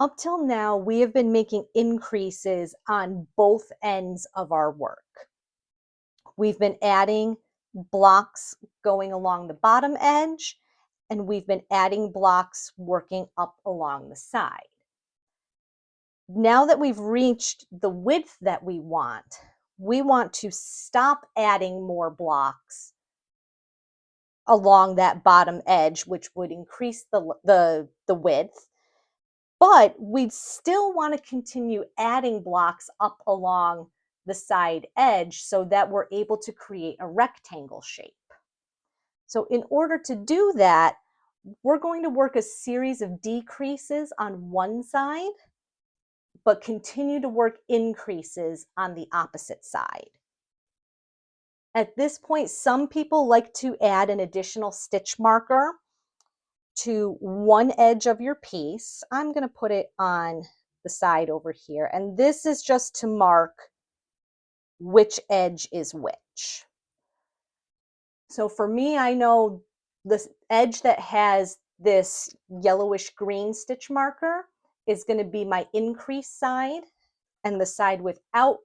Up till now, we have been making increases on both ends of our work. We've been adding blocks going along the bottom edge, and we've been adding blocks working up along the side. Now that we've reached the width that we want to stop adding more blocks along that bottom edge, which would increase the width. But we still want to continue adding blocks up along the side edge so that we're able to create a rectangle shape. So in order to do that, we're going to work a series of decreases on one side, but continue to work increases on the opposite side. At this point, some people like to add an additional stitch marker to one edge of your piece. I'm going to put it on the side over here, and this is just to mark which edge is which. So for me, I know this edge that has this yellowish green stitch marker is going to be my increase side, and the side without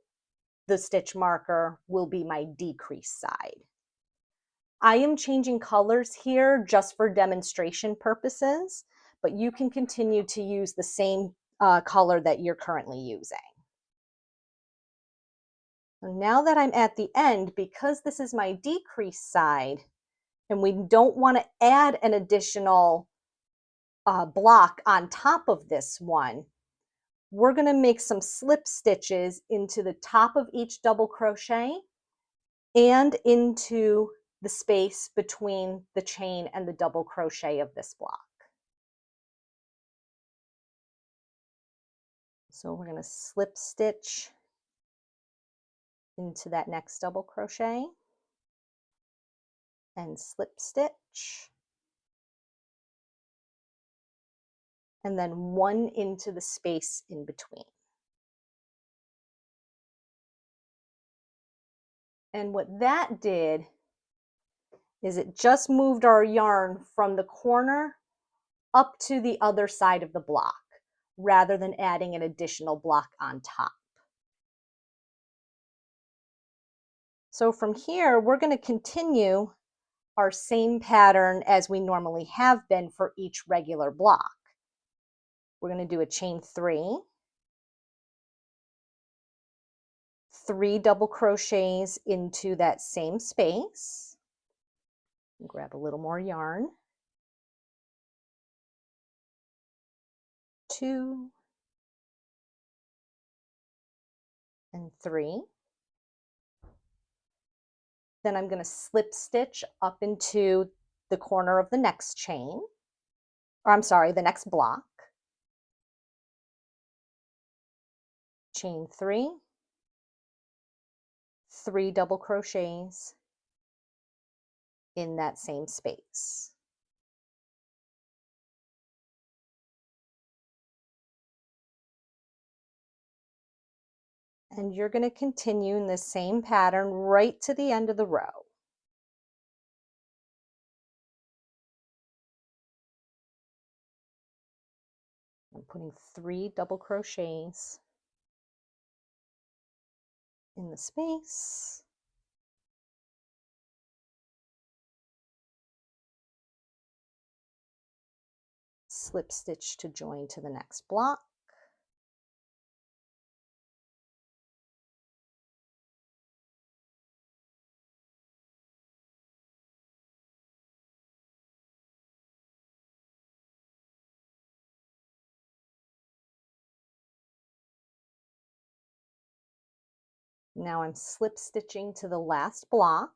the stitch marker will be my decrease side. I am changing colors here just for demonstration purposes, but you can continue to use the same color that you're currently using. So now that I'm at the end, because this is my decrease side, and we don't want to add an additional block on top of this one, we're going to make some slip stitches into the top of each double crochet and into the space between the chain and the double crochet of this block. So we're going to slip stitch into that next double crochet and slip stitch, and then one into the space in between. And what that did is it just moved our yarn from the corner up to the other side of the block, rather than adding an additional block on top. So from here, we're going to continue our same pattern as we normally have been for each regular block. We're going to do a chain 3, 3 double crochets into that same space. Grab a little more yarn. 2 and 3. Then I'm going to slip stitch up into the corner of the next chain, or I'm sorry, the next block. Chain 3, 3 double crochets in that same space. And you're going to continue in the same pattern right to the end of the row. I'm putting 3 double crochets in the space. Slip stitch to join to the next block. Now I'm slip stitching to the last block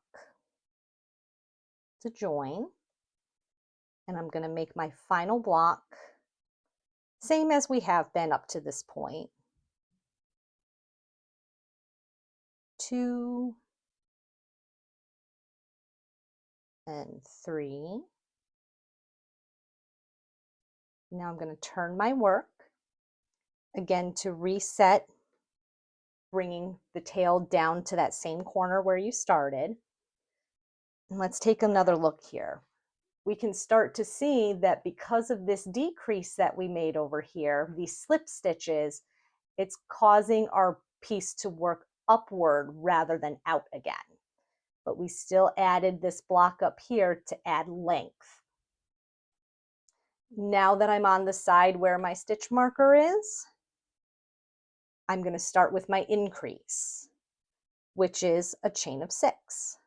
to join, and I'm going to make my final block same as we have been up to this point. 2 and 3. Now I'm going to turn my work again to reset, bringing the tail down to that same corner where you started. And let's take another look here. we can start to see that because of this decrease that we made over here, these slip stitches, it's causing our piece to work upward rather than out again. But we still added this block up here to add length. Now that I'm on the side where my stitch marker is, I'm going to start with my increase, which is a chain of 6.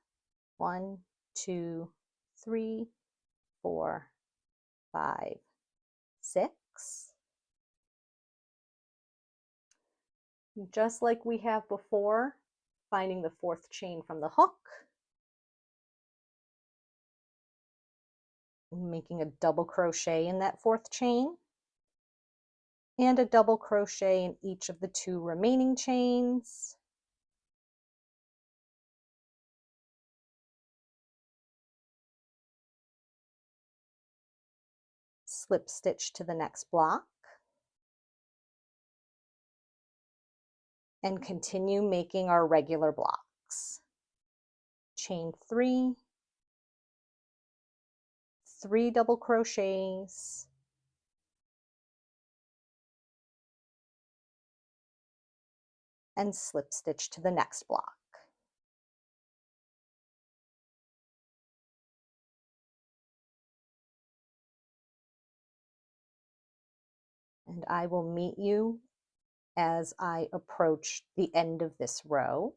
1, 2, 3, 4, 5, 6. Just like we have before, finding the 4th chain from the hook, making a double crochet in that 4th chain, and a double crochet in each of the 2 remaining chains. Slip stitch to the next block, and continue making our regular blocks. Chain 3, 3 double crochets, and slip stitch to the next block. And I will meet you as I approach the end of this row.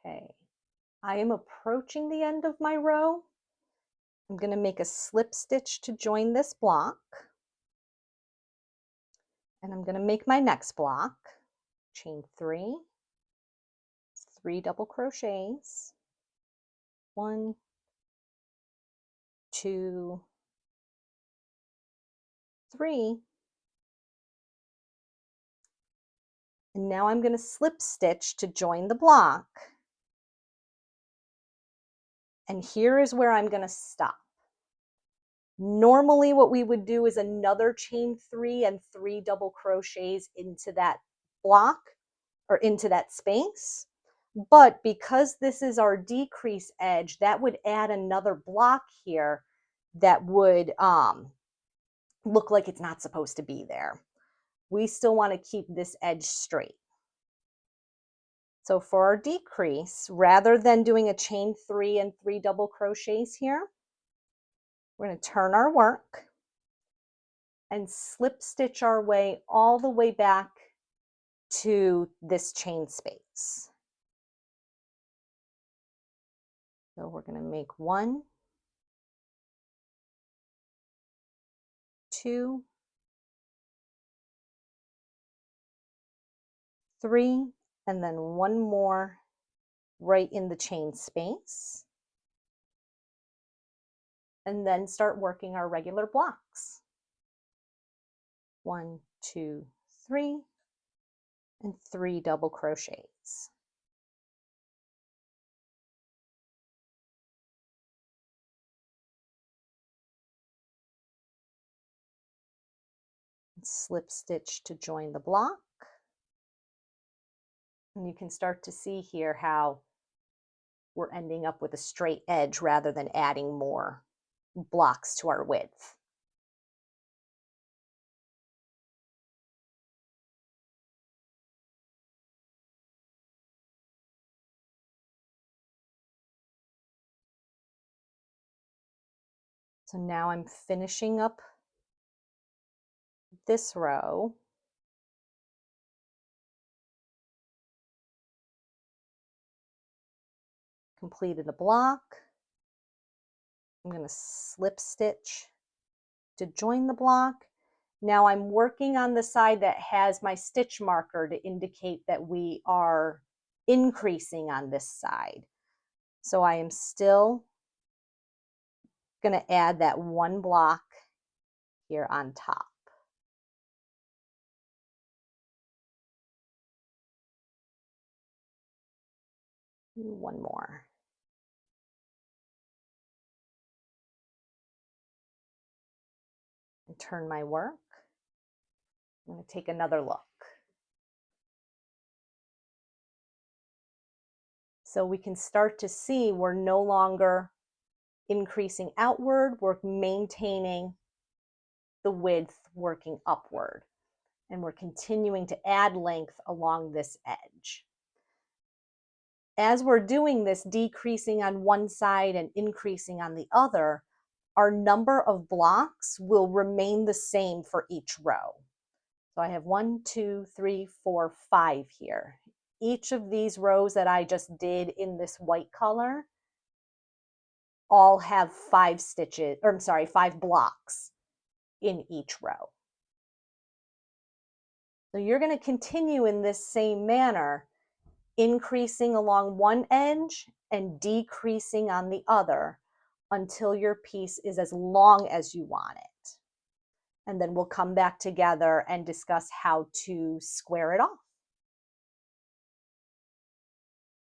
Okay, I am approaching the end of my row. I'm going to make a slip stitch to join this block. And I'm going to make my next block. Chain 3, 3 double crochets, 1, 2, 3. And now I'm going to slip stitch to join the block. And here is where I'm going to stop. Normally what we would do is another chain 3 and 3 double crochets into that block or into that space. But because this is our decrease edge, that would add another block here that would look like it's not supposed to be there. We still want to keep this edge straight. So for our decrease, rather than doing a chain 3 and 3 double crochets here, we're going to turn our work and slip stitch our way all the way back to this chain space. So we're going to make 1, 2, 3, and then 1 more right in the chain space. And then start working our regular blocks. 1, 2, 3, and 3 double crochets. And slip stitch to join the block. And you can start to see here how we're ending up with a straight edge rather than adding more blocks to our width. So now I'm finishing up this row. Completed a block. I'm going to slip stitch to join the block. Now I'm working on the side that has my stitch marker to indicate that we are increasing on this side. So I am still going to add that 1 block here on top. One more. And turn my work. I'm going to take another look. So we can start to see we're no longer increasing outward, we're maintaining the width working upward, and we're continuing to add length along this edge. As we're doing this, decreasing on one side and increasing on the other, our number of blocks will remain the same for each row. So I have 1, 2, 3, 4, 5 here. Each of these rows that I just did in this white color all have 5 stitches, or I'm sorry, 5 blocks in each row. So you're going to continue in this same manner, increasing along one edge and decreasing on the other until your piece is as long as you want it. And then we'll come back together and discuss how to square it off.